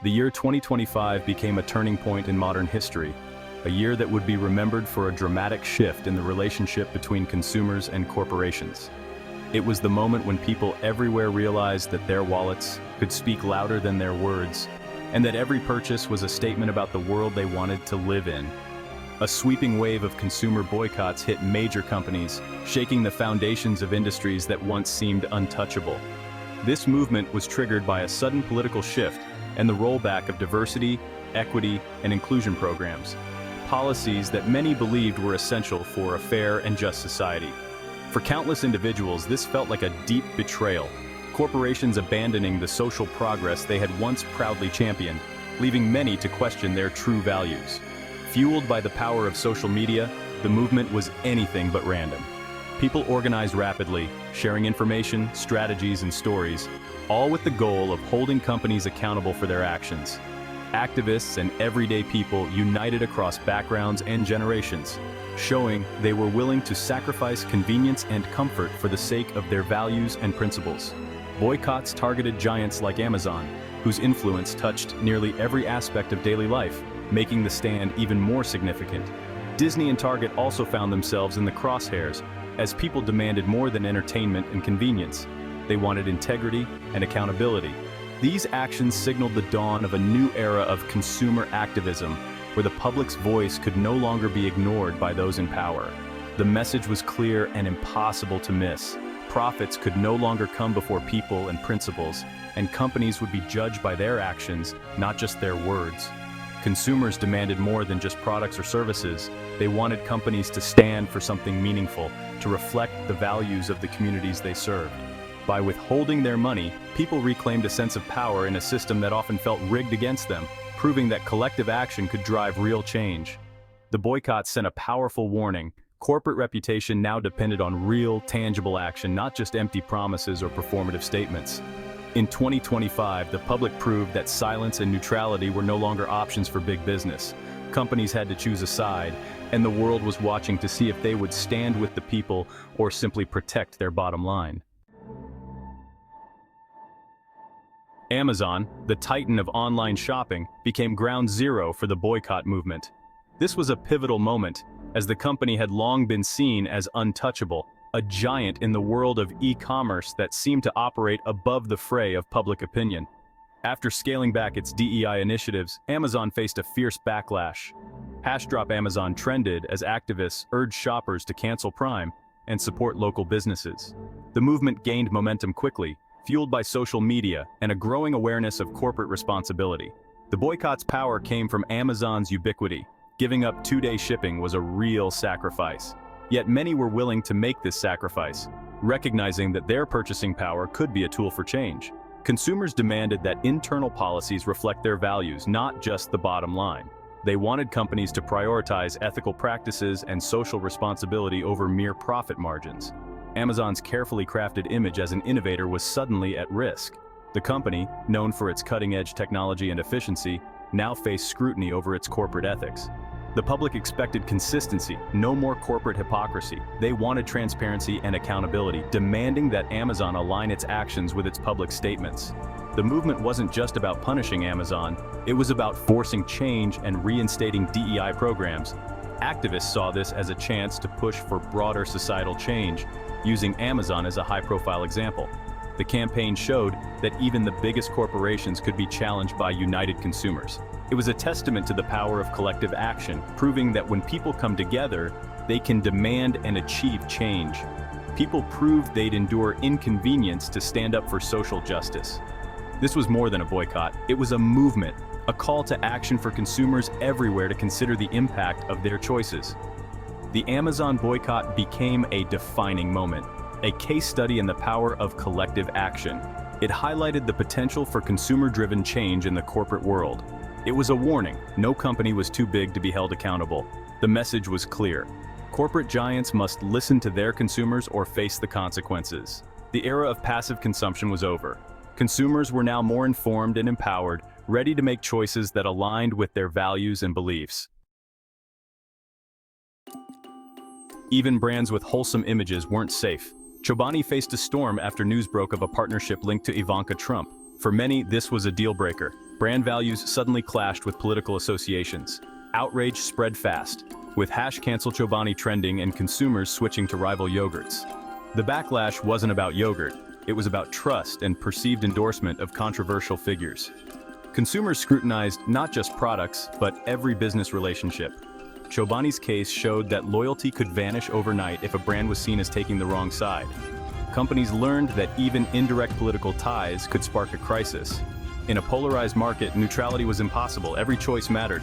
The year 2025 became a turning point in modern history, a year that would be remembered for a dramatic shift in the relationship between consumers and corporations. It was the moment when people everywhere realized that their wallets could speak louder than their words, and that every purchase was a statement about the world they wanted to live in. A sweeping wave of consumer boycotts hit major companies, shaking the foundations of industries that once seemed untouchable. This movement was triggered by a sudden political shift and the rollback of diversity, equity, and inclusion programs, policies that many believed were essential for a fair and just society. For countless individuals, this felt like a deep betrayal, corporations abandoning the social progress they had once proudly championed, leaving many to question their true values. Fueled by the power of social media, the movement was anything but random. People organized rapidly, sharing information, strategies, and stories, all with the goal of holding companies accountable for their actions. Activists and everyday people united across backgrounds and generations, showing they were willing to sacrifice convenience and comfort for the sake of their values and principles. Boycotts targeted giants like Amazon, whose influence touched nearly every aspect of daily life, making the stand even more significant. Disney and Target also found themselves in the crosshairs, as people demanded more than entertainment and convenience. They wanted integrity and accountability. These actions signaled the dawn of a new era of consumer activism, where the public's voice could no longer be ignored by those in power. The message was clear and impossible to miss. Profits could no longer come before people and principles, and companies would be judged by their actions, not just their words. Consumers demanded more than just products or services. They wanted companies to stand for something meaningful, to reflect the values of the communities they served. By withholding their money, people reclaimed a sense of power in a system that often felt rigged against them, proving that collective action could drive real change. The boycott sent a powerful warning. Corporate reputation now depended on real, tangible action, not just empty promises or performative statements. In 2025, the public proved that silence and neutrality were no longer options for big business. Companies had to choose a side, and the world was watching to see if they would stand with the people or simply protect their bottom line. Amazon, the titan of online shopping, became ground zero for the boycott movement. This was a pivotal moment, as the company had long been seen as untouchable, a giant in the world of e-commerce that seemed to operate above the fray of public opinion. After scaling back its DEI initiatives, Amazon faced a fierce backlash. #Drop Amazon trended as activists urged shoppers to cancel Prime and support local businesses. The movement gained momentum quickly, fueled by social media and a growing awareness of corporate responsibility. The boycott's power came from Amazon's ubiquity. Giving up 2-day shipping was a real sacrifice. Yet many were willing to make this sacrifice, recognizing that their purchasing power could be a tool for change. Consumers demanded that internal policies reflect their values, not just the bottom line. They wanted companies to prioritize ethical practices and social responsibility over mere profit margins. Amazon's carefully crafted image as an innovator was suddenly at risk. The company, known for its cutting-edge technology and efficiency, now faced scrutiny over its corporate ethics. The public expected consistency, no more corporate hypocrisy. They wanted transparency and accountability, demanding that Amazon align its actions with its public statements. The movement wasn't just about punishing Amazon, it was about forcing change and reinstating DEI programs. Activists saw this as a chance to push for broader societal change, using Amazon as a high-profile example. The campaign showed that even the biggest corporations could be challenged by united consumers. It was a testament to the power of collective action, proving that when people come together, they can demand and achieve change. People proved they'd endure inconvenience to stand up for social justice. This was more than a boycott, it was a movement, a call to action for consumers everywhere to consider the impact of their choices. The Amazon boycott became a defining moment, a case study in the power of collective action. It highlighted the potential for consumer-driven change in the corporate world. It was a warning. No company was too big to be held accountable. The message was clear. Corporate giants must listen to their consumers or face the consequences. The era of passive consumption was over. Consumers were now more informed and empowered, ready to make choices that aligned with their values and beliefs. Even brands with wholesome images weren't safe. Chobani faced a storm after news broke of a partnership linked to Ivanka Trump. For many, this was a deal breaker. Brand values suddenly clashed with political associations. Outrage spread fast, with #cancel Chobani trending and consumers switching to rival yogurts. The backlash wasn't about yogurt, it was about trust and perceived endorsement of controversial figures. Consumers scrutinized not just products, but every business relationship. Chobani's case showed that loyalty could vanish overnight if a brand was seen as taking the wrong side. Companies learned that even indirect political ties could spark a crisis. In a polarized market, neutrality was impossible. Every choice mattered.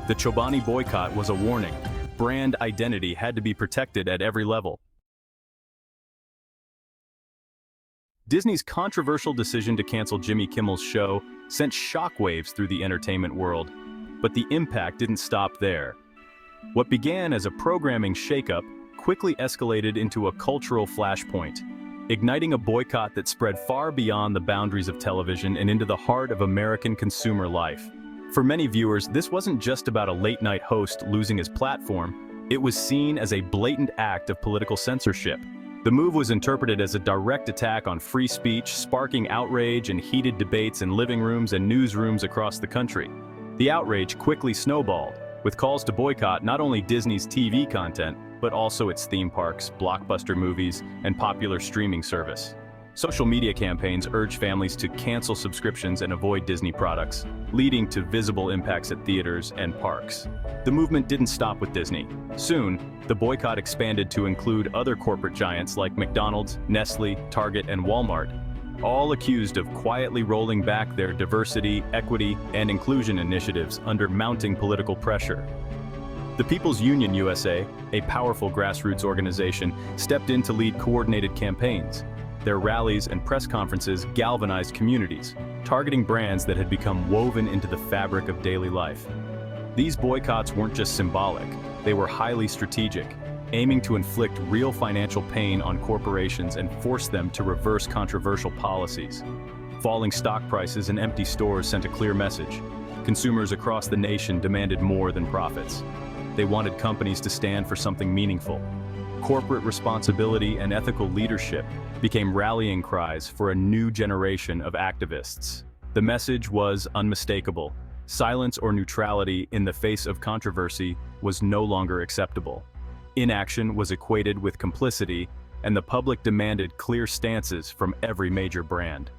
The Chobani boycott was a warning. Brand identity had to be protected at every level. Disney's controversial decision to cancel Jimmy Kimmel's show sent shockwaves through the entertainment world, but the impact didn't stop there. What began as a programming shakeup quickly escalated into a cultural flashpoint, igniting a boycott that spread far beyond the boundaries of television and into the heart of American consumer life. For many viewers, this wasn't just about a late-night host losing his platform, it was seen as a blatant act of political censorship. The move was interpreted as a direct attack on free speech, sparking outrage and heated debates in living rooms and newsrooms across the country. The outrage quickly snowballed, with calls to boycott not only Disney's TV content, but also its theme parks, blockbuster movies, and popular streaming service. Social media campaigns urged families to cancel subscriptions and avoid Disney products, leading to visible impacts at theaters and parks. The movement didn't stop with Disney. Soon, the boycott expanded to include other corporate giants like McDonald's, Nestle, Target, and Walmart, all accused of quietly rolling back their diversity, equity, and inclusion initiatives under mounting political pressure. The People's Union USA, a powerful grassroots organization, stepped in to lead coordinated campaigns. Their rallies and press conferences galvanized communities, targeting brands that had become woven into the fabric of daily life. These boycotts weren't just symbolic, they were highly strategic, aiming to inflict real financial pain on corporations and force them to reverse controversial policies. Falling stock prices and empty stores sent a clear message. Consumers across the nation demanded more than profits. They wanted companies to stand for something meaningful. Corporate responsibility and ethical leadership became rallying cries for a new generation of activists. The message was unmistakable. Silence or neutrality in the face of controversy was no longer acceptable. Inaction was equated with complicity, and the public demanded clear stances from every major brand.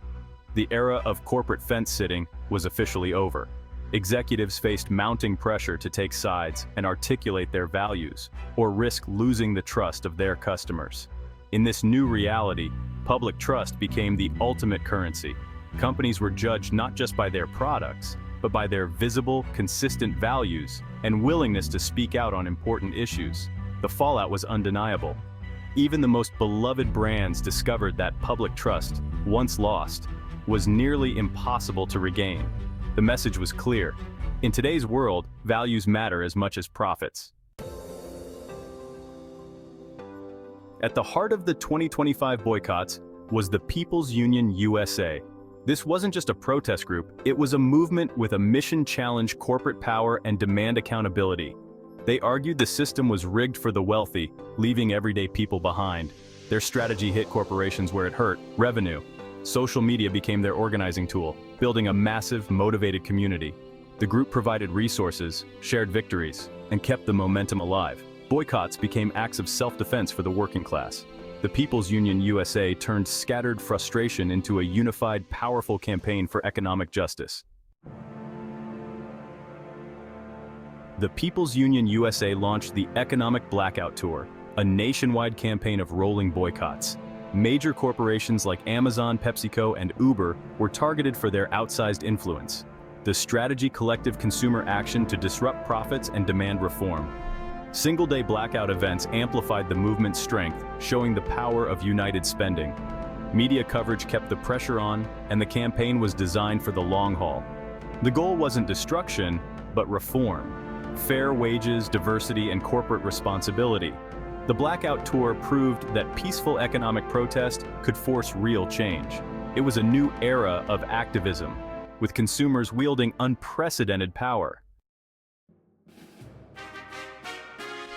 The era of corporate fence-sitting was officially over. Executives faced mounting pressure to take sides and articulate their values, or risk losing the trust of their customers. In this new reality, public trust became the ultimate currency. Companies were judged not just by their products, but by their visible, consistent values and willingness to speak out on important issues. The fallout was undeniable. Even the most beloved brands discovered that public trust, once lost, was nearly impossible to regain. The message was clear. In today's world, values matter as much as profits. At the heart of the 2025 boycotts was the People's Union USA. This wasn't just a protest group, it was a movement with a mission to challenge corporate power and demand accountability. They argued the system was rigged for the wealthy, leaving everyday people behind. Their strategy hit corporations where it hurt: revenue. Social media became their organizing tool, building a massive, motivated community. The group provided resources, shared victories, and kept the momentum alive. Boycotts became acts of self-defense for the working class. The People's Union USA turned scattered frustration into a unified, powerful campaign for economic justice. The People's Union USA launched the Economic Blackout Tour, a nationwide campaign of rolling boycotts. Major corporations like Amazon, PepsiCo, and Uber were targeted for their outsized influence. The strategy collective consumer action to disrupt profits and demand reform. Single-day blackout events amplified the movement's strength, showing the power of united spending. Media coverage kept the pressure on, and the campaign was designed for the long haul. The goal wasn't destruction, but reform. Fair wages, diversity, and corporate responsibility. The Blackout Tour proved that peaceful economic protest could force real change. It was a new era of activism, with consumers wielding unprecedented power.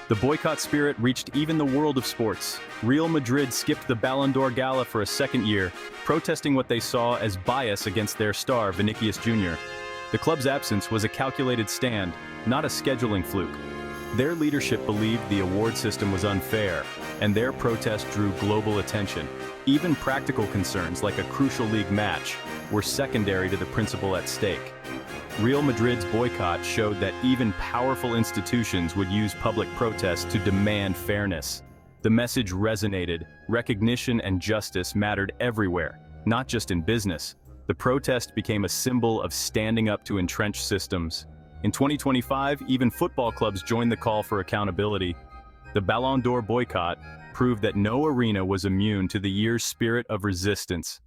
The boycott spirit reached even the world of sports. Real Madrid skipped the Ballon d'Or gala for a second year, protesting what they saw as bias against their star, Vinicius Jr. The club's absence was a calculated stand, not a scheduling fluke. Their leadership believed the award system was unfair, and their protest drew global attention. Even practical concerns like a crucial league match were secondary to the principle at stake. Real Madrid's boycott showed that even powerful institutions would use public protest to demand fairness. The message resonated. Recognition and justice mattered everywhere, not just in business. The protest became a symbol of standing up to entrenched systems. In 2025, even football clubs joined the call for accountability. The Ballon d'Or boycott proved that no arena was immune to the year's spirit of resistance.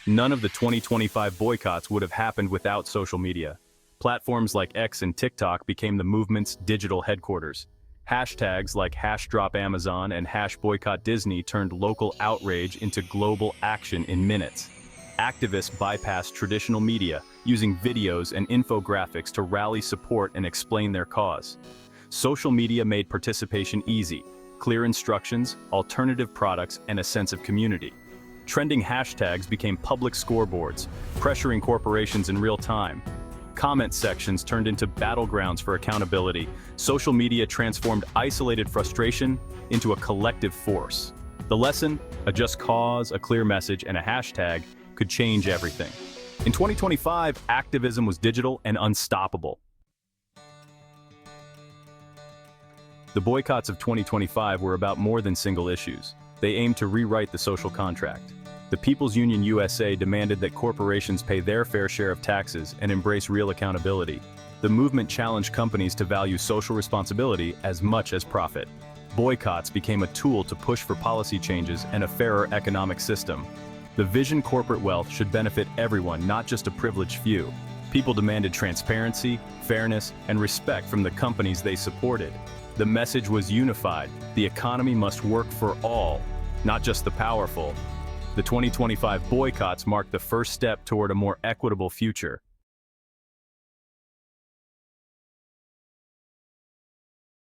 None of the 2025 boycotts would have happened without social media. Platforms like X and TikTok became the movement's digital headquarters. Hashtags like #DropAmazon and #BoycottDisney turned local outrage into global action in minutes. Activists bypassed traditional media, using videos and infographics to rally support and explain their cause. Social media made participation easy, clear instructions, alternative products, and a sense of community. Trending hashtags became public scoreboards, pressuring corporations in real time. Comment sections turned into battlegrounds for accountability. Social media transformed isolated frustration into a collective force. The lesson: a just cause, a clear message, and a hashtag could change everything. In 2025, activism was digital and unstoppable. The boycotts of 2025 were about more than single issues. They aimed to rewrite the social contract. The People's Union USA demanded that corporations pay their fair share of taxes and embrace real accountability. The movement challenged companies to value social responsibility as much as profit. Boycotts became a tool to push for policy changes and a fairer economic system. The vision corporate wealth should benefit everyone, not just a privileged few. People demanded transparency, fairness, and respect from the companies they supported. The message was unified: the economy must work for all, not just the powerful. The 2025 boycotts marked the first step toward a more equitable future.